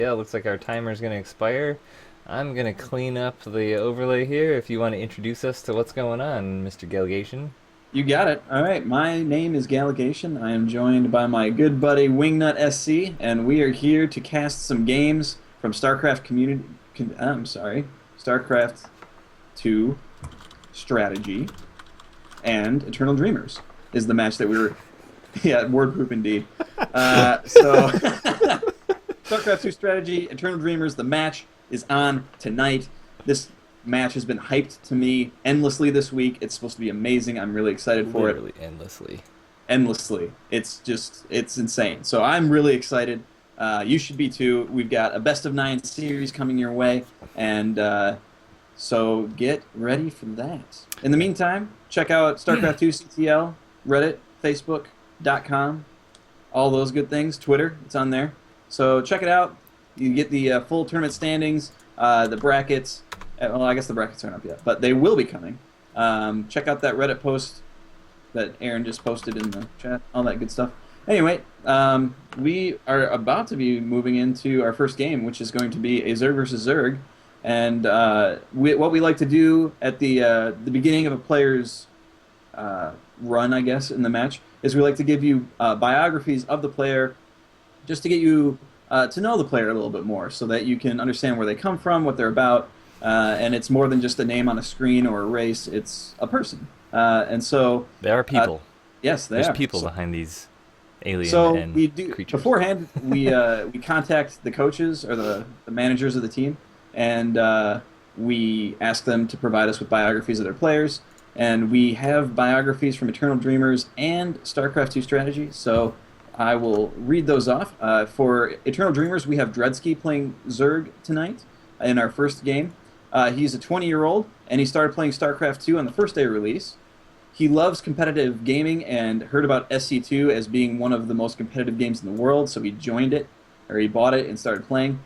Yeah, looks like our timer's going to expire. I'm going to clean up the overlay here if you want to introduce us to what's going on, Mr. Galgation. You got it. All right. My name is Gallegation. I am joined by my good buddy Wingnut SC, and we are here to cast some games from StarCraft community. I'm sorry, StarCraft 2 Strategy and Eternal Dreamers is the match that we were. Yeah, word poop indeed. So StarCraft 2 Strategy, Eternal Dreamers. The match is on tonight. This match has been hyped to me endlessly this week. It's supposed to be amazing. I'm really excited for it. Literally endlessly. Endlessly. It's insane. So I'm really excited. You should be too. We've got a best of 9 series coming your way, and so get ready for that. In the meantime, check out StarCraft 2 CTL, Reddit, Facebook.com, all those good things. Twitter, it's on there. So check it out. You get the full tournament standings, the brackets. Well, I guess the brackets aren't up yet, but they will be coming. Check out that Reddit post that Aaron just posted in the chat, all that good stuff. Anyway, we are about to be moving into our first game, which is going to be a Zerg versus Zerg. And what we like to do at the beginning of a player's run, I guess, in the match, is we like to give you biographies of the player just to get you to know the player a little bit more so that you can understand where they come from, what they're about. And it's more than just a name on a screen or a race. It's a person. And so... There are people. Yes, they There's are. people behind these alien So and we do creatures. beforehand. We contact the coaches or the managers of the team, and we ask them to provide us with biographies of their players. And we have biographies from Eternal Dreamers and StarCraft 2 Strategy. So I will read those off. For Eternal Dreamers, we have Dredsky playing Zerg tonight in our first game. He's a 20-year-old, and he started playing StarCraft 2 on the first day of release. He loves competitive gaming and heard about SC2 as being one of the most competitive games in the world, so he joined it, or he bought it and started playing.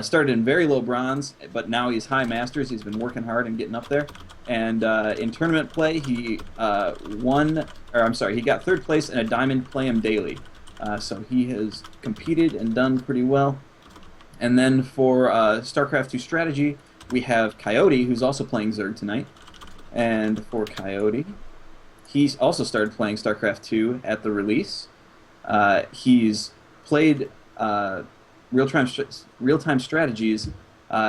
Started in very low bronze, but now he's high masters. He's been working hard and getting up there. And in tournament play, he he got third place in a Diamond Play-'em Daily. So he has competed and done pretty well. And then for StarCraft 2 Strategy, we have Coyote, who's also playing Zerg tonight. And for Coyote, he's also started playing StarCraft 2 at the release. He's played real-time strategies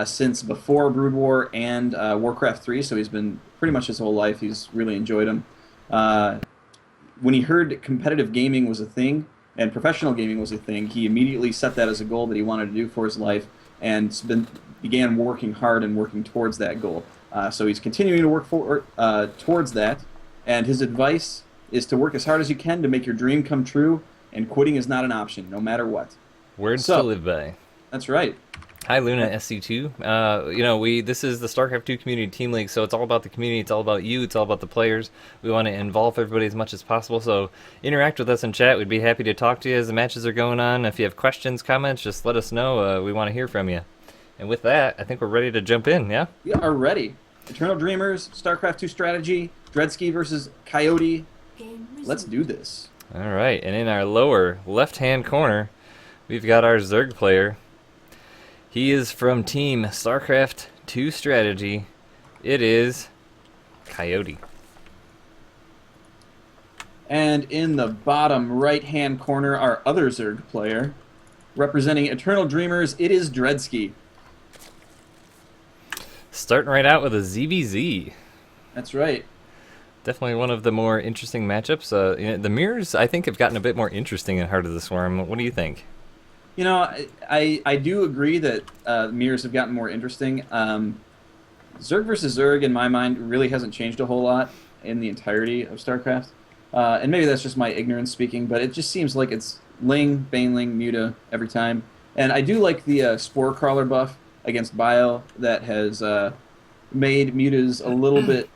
since before Brood War and Warcraft 3, so he's been pretty much his whole life. He's really enjoyed them. When he heard competitive gaming was a thing and professional gaming was a thing, he immediately set that as a goal that he wanted to do for his life and began working hard and working towards that goal. So he's continuing to work towards that, and his advice is to work as hard as you can to make your dream come true, and quitting is not an option, no matter what. Words to live by. That's right. Hi, Luna SC2. This is the StarCraft 2 Community Team League, so it's all about the community, it's all about you, it's all about the players. We want to involve everybody as much as possible, so interact with us in chat. We'd be happy to talk to you as the matches are going on. If you have questions, comments, just let us know. We want to hear from you. And with that, I think we're ready to jump in, yeah? We are ready. Eternal Dreamers, StarCraft 2 Strategy, Dredsky versus Coyote. Let's do this. All right, and in our lower left-hand corner, we've got our Zerg player. He is from Team StarCraft 2 Strategy. It is Coyote. And in the bottom right-hand corner, our other Zerg player, representing Eternal Dreamers, it is Dredsky. Starting right out with a ZVZ. That's right. Definitely one of the more interesting matchups. The mirrors, I think, have gotten a bit more interesting in Heart of the Swarm. What do you think? You know, I do agree that mirrors have gotten more interesting. Zerg versus Zerg, in my mind, really hasn't changed a whole lot in the entirety of StarCraft. And maybe that's just my ignorance speaking, but it just seems like it's Ling, Baneling, Muta every time. And I do like the Spore Crawler buff against Bio that has made Mutas a little bit,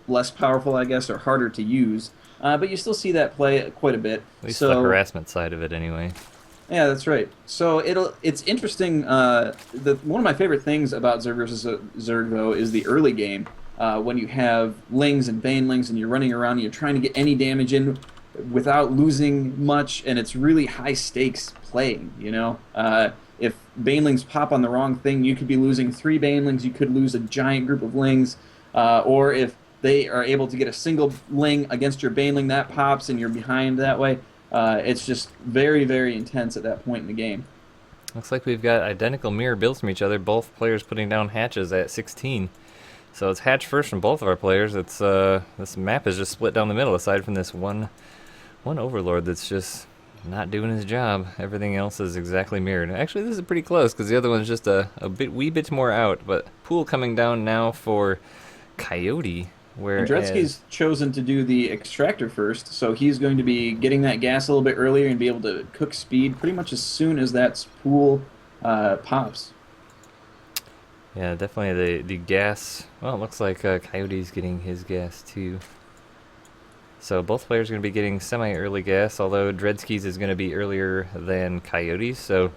less powerful, I guess, or harder to use. But you still see that play quite a bit. At least the harassment side of it, anyway. Yeah, that's right. So it's interesting. One of my favorite things about Zerg versus Zerg, though, is the early game when you have Lings and Banelings and you're running around and you're trying to get any damage in without losing much, and it's really high stakes playing. if banelings pop on the wrong thing, you could be losing 3 banelings. You could lose a giant group of lings, or if they are able to get a single ling against your baneling, that pops and you're behind that way. It's just very, very intense at that point in the game. Looks like we've got identical mirror builds from each other. Both players putting down hatches at 16. So it's hatch first from both of our players. It's this map is just split down the middle, aside from this one overlord that's just not doing his job. Everything else is exactly mirrored. Actually, this is pretty close because the other one's just a wee bit more out. But pool coming down now for Coyote. And Whereas Dretzky's chosen to do the extractor first, so he's going to be getting that gas a little bit earlier and be able to cook speed pretty much as soon as that pool pops. yeah, definitely the gas. Well, it looks like Coyote's getting his gas too. So both players are going to be getting semi-early gas, although Dredsky's is going to be earlier than Coyote's. So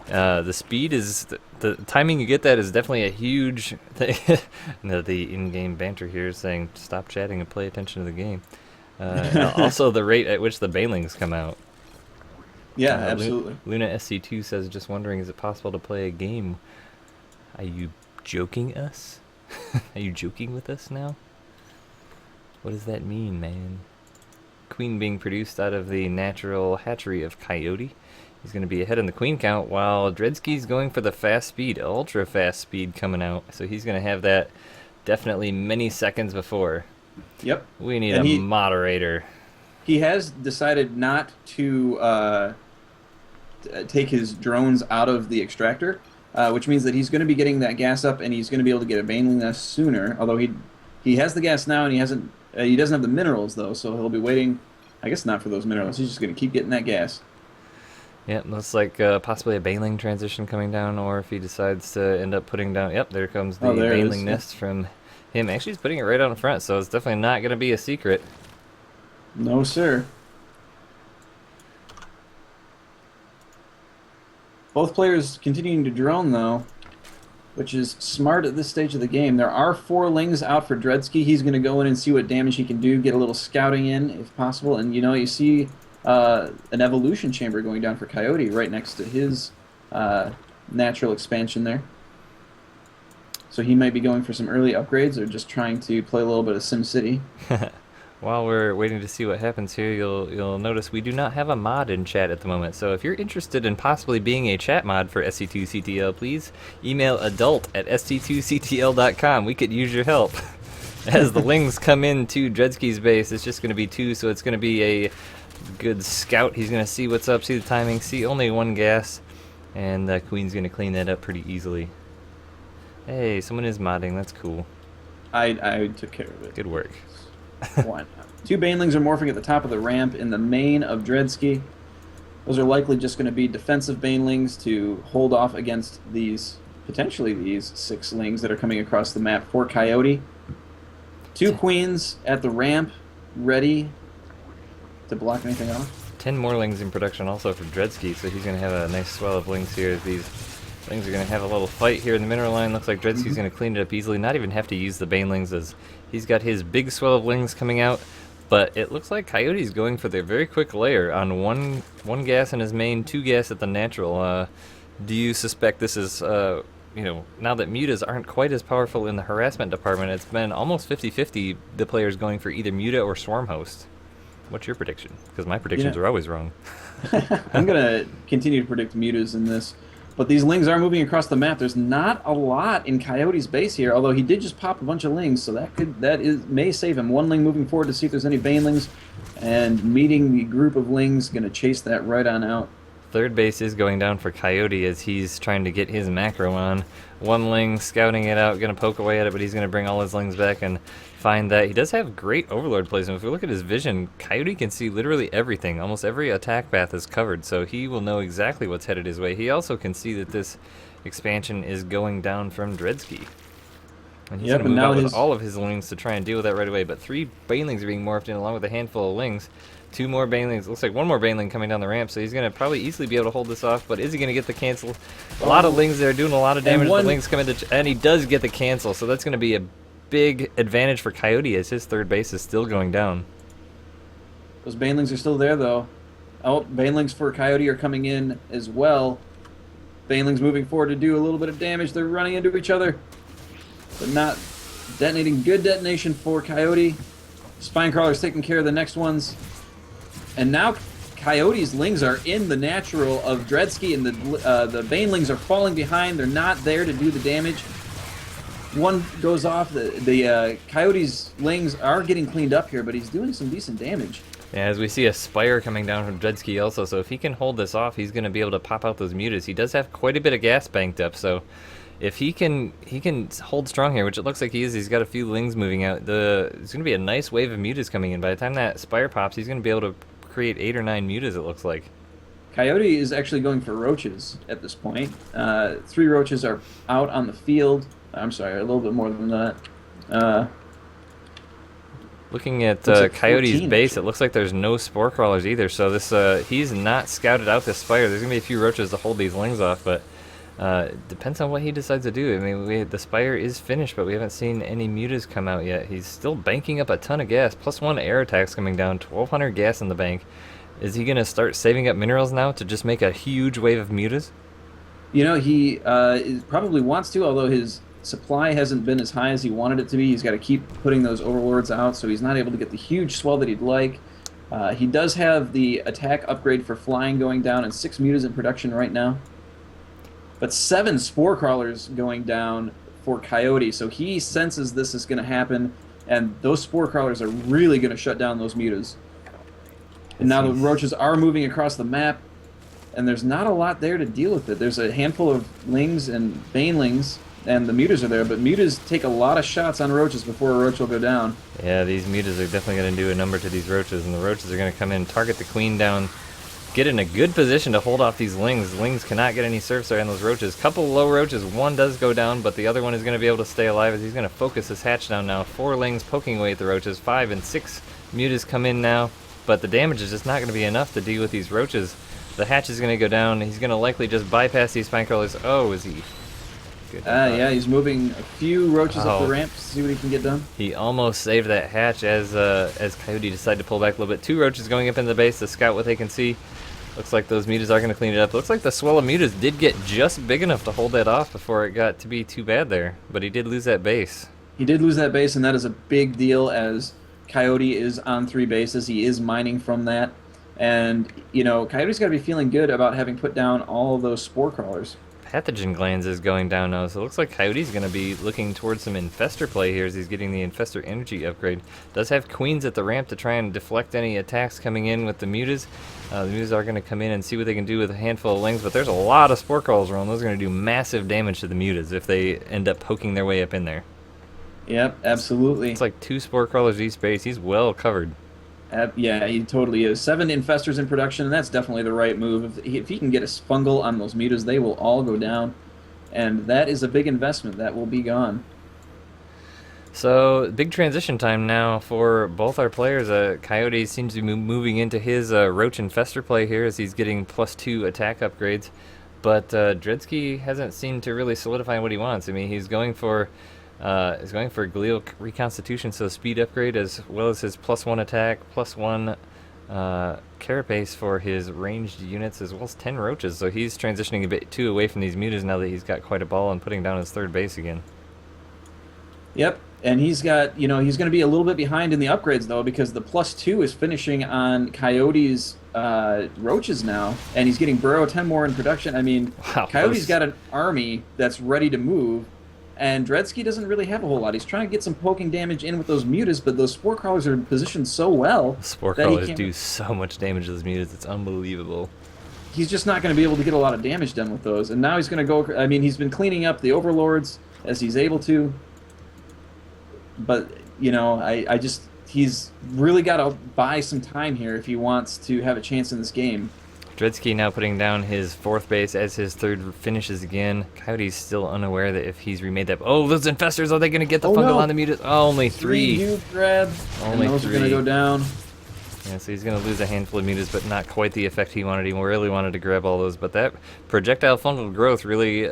the speed is the timing you get that is definitely a huge thing. The in-game banter here is saying stop chatting and play attention to the game. Also, the rate at which the banelings come out. Yeah, absolutely. Luna SC2 says, just wondering, is it possible to play a game? Are you joking us? Are you joking with us now? What does that mean, man? Queen being produced out of the natural hatchery of Coyote. He's going to be ahead in the queen count, while Dredsky's going for the fast speed, ultra fast speed coming out. So he's going to have that definitely many seconds before. Yep. We need a moderator. He has decided not to take his drones out of the extractor, which means that he's going to be getting that gas up, and he's going to be able to get a baneling nest sooner. Although he has the gas now, and he doesn't have the minerals though, so he'll be waiting. I guess not for those minerals. He's just going to keep getting that gas. Yep, looks like possibly a baneling transition coming down, or if he decides to end up putting down. Yep, there comes the baneling nest from him. Actually, he's putting it right out in front, so it's definitely not going to be a secret. No, sir. Both players continuing to drone, though, which is smart at this stage of the game. There are 4 lings out for Dredsky. He's going to go in and see what damage he can do, get a little scouting in if possible. And, you see an evolution chamber going down for Coyote right next to his natural expansion there. So he might be going for some early upgrades or just trying to play a little bit of SimCity. While we're waiting to see what happens here, you'll notice we do not have a mod in chat at the moment. So if you're interested in possibly being a chat mod for SC2CTL, please email adult@sc2ctl.com. We could use your help. As the lings come into Dredsky's base, it's just going to be 2, so it's going to be a good scout. He's going to see what's up, see the timing, see only 1 gas, and the Queen's going to clean that up pretty easily. Hey, someone is modding. That's cool. I took care of it. Good work. Why not? 2 banelings are morphing at the top of the ramp in the main of Dredsky. Those are likely just going to be defensive banelings to hold off against potentially these 6 lings that are coming across the map for Coyote. 2 queens at the ramp, ready to block anything off. 10 more lings in production also for Dredsky, so he's going to have a nice swell of lings here. These lings are going to have a little fight here in the mineral line. Looks like Dredsky's going to clean it up easily, not even have to use the banelings, as he's got his big swell of lings coming out. But it looks like Coyote's going for the very quick layer on one gas in his main, 2 gas at the natural. Do you suspect this is, now that mutas aren't quite as powerful in the harassment department, it's been almost 50-50 the players going for either muta or swarm host. What's your prediction? Because my predictions are always wrong. I'm going to continue to predict mutas in this. But these lings are moving across the map. There's not a lot in Coyote's base here, although he did just pop a bunch of lings, so may save him. 1 ling moving forward to see if there's any banelings, and meeting the group of lings, going to chase that right on out. Third base is going down for Coyote as he's trying to get his macro on. 1 ling scouting it out, going to poke away at it, but he's going to bring all his lings back and find that. He does have great overlord placement. If we look at his vision, Coyote can see literally everything. Almost every attack path is covered, so he will know exactly what's headed his way. He also can see that this expansion is going down from Dredsky. And he's going to move out with all of his lings to try and deal with that right away. But 3 banelings are being morphed in along with a handful of lings. 2 more banelings. Looks like 1 more baneling coming down the ramp, so he's going to probably easily be able to hold this off. But is he going to get the cancel? A lot of lings there doing a lot of damage. The lings come into, and he does get the cancel, so that's going to be a big advantage for Coyote as his third base is still going down. Those banelings are still there, though. Oh, banelings for Coyote are coming in as well. Baneling's moving forward to do a little bit of damage. They're running into each other, but not detonating. Good detonation for Coyote. Spinecrawler's taking care of the next ones. And now Coyote's Lings are in the natural of Dredsky, and the Banelings are falling behind. They're not there to do the damage. One goes off. The Coyote's Lings are getting cleaned up here, but he's doing some decent damage. Yeah, as we see a Spire coming down from Dredsky also, so if he can hold this off, he's going to be able to pop out those mutas. He does have quite a bit of gas banked up, so if he can hold strong here, which it looks like he is. He's got a few Lings moving out. There's going to be a nice wave of mutas coming in. By the time that Spire pops, he's going to be able to create 8 or 9 mutas, it looks like. Coyote is actually going for roaches at this point. 3 roaches are out on the field. I'm sorry, a little bit more than that. Looking at like Coyote's 14, base, actually. it looks like there's no Spore Crawlers either, so this he's not scouted out this Spire. There's going to be a few roaches to hold these Lings off, but depends on what he decides to do. I mean, the Spire is finished, but we haven't seen any mutas come out yet. He's still banking up a ton of gas. +1 air attacks coming down, 1,200 gas in the bank. Is he going to start saving up minerals now to just make a huge wave of mutas? You know, he probably wants to, although his supply hasn't been as high as he wanted it to be. He's got to keep putting those overlords out, so he's not able to get the huge swell that he'd like. He does have the attack upgrade for flying going down and 6 mutas in production right now. But 7 spore crawlers going down for Coyote, so he senses this is going to happen, and those spore crawlers are really going to shut down those mutas. And now the roaches are moving across the map, and there's not a lot there to deal with it. There's a handful of Lings and Banelings, and the mutas are there, but mutas take a lot of shots on roaches before a roach will go down. Yeah, these mutas are definitely going to do a number to these roaches, and the roaches are going to come in, target the queen down, get in a good position to hold off these Lings. Lings cannot get any surface area on those roaches. Couple low roaches, one does go down, but the other one is going to be able to stay alive as he's going to focus his hatch down now. 4 Lings poking away at the roaches, 5 and 6 mutas come in now, but the damage is just not going to be enough to deal with these roaches. The hatch is going to go down. He's going to likely just bypass these spinecrawlers. Oh, is he? Yeah, he's moving a few roaches up the ramp to see what he can get done. He almost saved that hatch as Coyote decided to pull back a little bit. 2 roaches going up in the base to scout what they can see. Looks like those mutas are going to clean it up. Looks like the swell of mutas did get just big enough to hold that off before it got to be too bad there. But he did lose that base. He did lose that base, and that is a big deal as Coyote is on 3 bases. He is mining from that. And, you know, Coyote's got to be feeling good about having put down all of those spore crawlers. Pathogen glands is going down now, so it looks like Coyote's going to be looking towards some infestor play here as he's getting the infestor energy upgrade. Does have queens at the ramp to try and deflect any attacks coming in with the mutas. The mutas are going to come in and see what they can do with a handful of Lings, but there's a lot of spore crawlers around. Those are going to do massive damage to the mutas if they end up poking their way up in there. Yep, absolutely. It's like 2 spore crawlers each base. He's well covered. Yeah, he totally is. 7 infestors in production, and that's definitely the right move. If he can get a fungal on those mutas, they will all go down, and that is a big investment. That will be gone. So, big transition time now for both our players. Coyote seems to be moving into his Roach Infestor play here as he's getting +2 attack upgrades, but Dredsky hasn't seemed to really solidify what he wants. I mean, he's going for glial reconstitution, so speed upgrade, as well as his +1 attack, +1 carapace for his ranged units, as well as 10 roaches. So he's transitioning a bit too away from these mutas now that he's got quite a ball and putting down his 3rd base again. Yep, and he's got, you know, he's going to be a little bit behind in the upgrades though, because the +2 is finishing on Coyote's roaches now, and he's getting Burrow 10 more in production. I mean, Wow, Coyote's got an army that's ready to move. And Dredsky doesn't really have a whole lot. He's trying to get some poking damage in with those mutas, but those spore crawlers are positioned so well. Spore crawlers do so much damage to those mutas. It's unbelievable. He's just not going to be able to get a lot of damage done with those. And now he's going to go... I mean, he's been cleaning up the overlords as he's able to. But, you know, I just... He's really got to buy some time here if he wants to have a chance in this game. Dredsky now putting down his 4th base as his 3rd finishes again. Coyote's still unaware that if he's remade that... Oh, those infestors, are they going to get the fungal on the mutas? Oh, only 3. 3 huge grabs, only and those 3 are going to go down. Yeah, so he's going to lose a handful of mutas, but not quite the effect he wanted. He really wanted to grab all those, but that projectile fungal growth really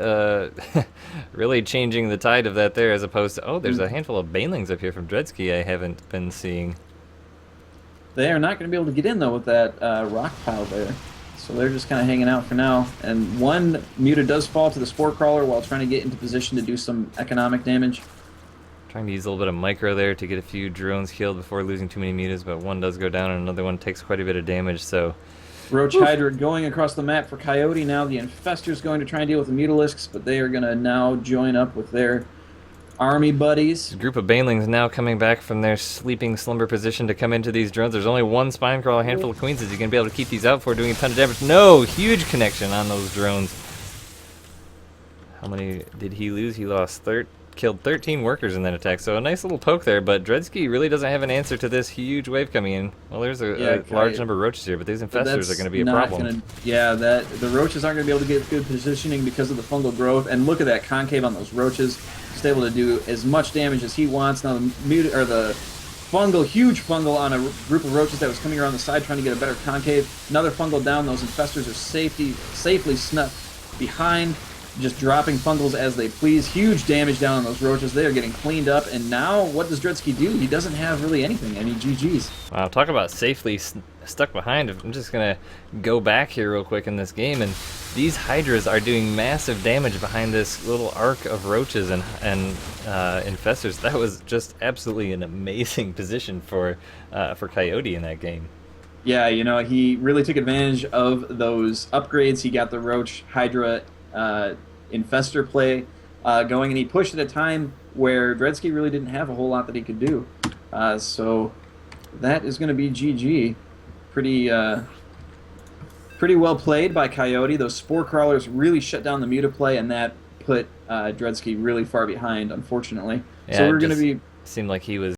really changing the tide of that there, as opposed to... Oh, there's a handful of Banelings up here from Dredsky I haven't been seeing. They are not going to be able to get in, though, with that rock pile there. So they're just kind of hanging out for now. And one Muta does fall to the Spore Crawler while trying to get into position to do some economic damage. Trying to use a little bit of micro there to get a few drones killed before losing too many mutas, but one does go down and another one takes quite a bit of damage, so... Roach Hydra going across the map for Coyote. Now the Infester's going to try and deal with the Mutalisks, but they are going to now join up with their army buddies. A group of Banelings now coming back from their sleeping slumber position to come into these drones. There's only one Spine Crawler, a handful of Queens. Is he going to be able to keep these out for doing a ton of damage? No! Huge connection on those drones. How many did he lose? He lost killed 13 workers in that attack, so a nice little poke there, but Dredsky really doesn't have an answer to this huge wave coming in. Well, there's a large number of roaches here, but these infestors are going to be a problem. The roaches aren't going to be able to get good positioning because of the fungal growth, and look at that concave on those roaches. Just able to do as much damage as he wants. Now the huge fungal on a group of roaches that was coming around the side trying to get a better concave. Another fungal down. Those infestors are safely snuffed behind, just dropping fungals as they please. Huge damage down on those roaches. They are getting cleaned up. And now, what does Dredsky do? He doesn't have really anything. Any GGs. Wow, talk about safely stuck behind. I'm just going to go back here real quick in this game. And these Hydras are doing massive damage behind this little arc of roaches and infestors. That was just absolutely an amazing position for Coyote in that game. Yeah, you know, he really took advantage of those upgrades. He got the Roach Hydra infestor play going, and he pushed at a time where Dredsky really didn't have a whole lot that he could do. So that is going to be GG. Pretty well played by Coyote. Those Spore Crawlers really shut down the Muta play, and that put Dredsky really far behind, unfortunately. Yeah, so we're going to be... seemed like he was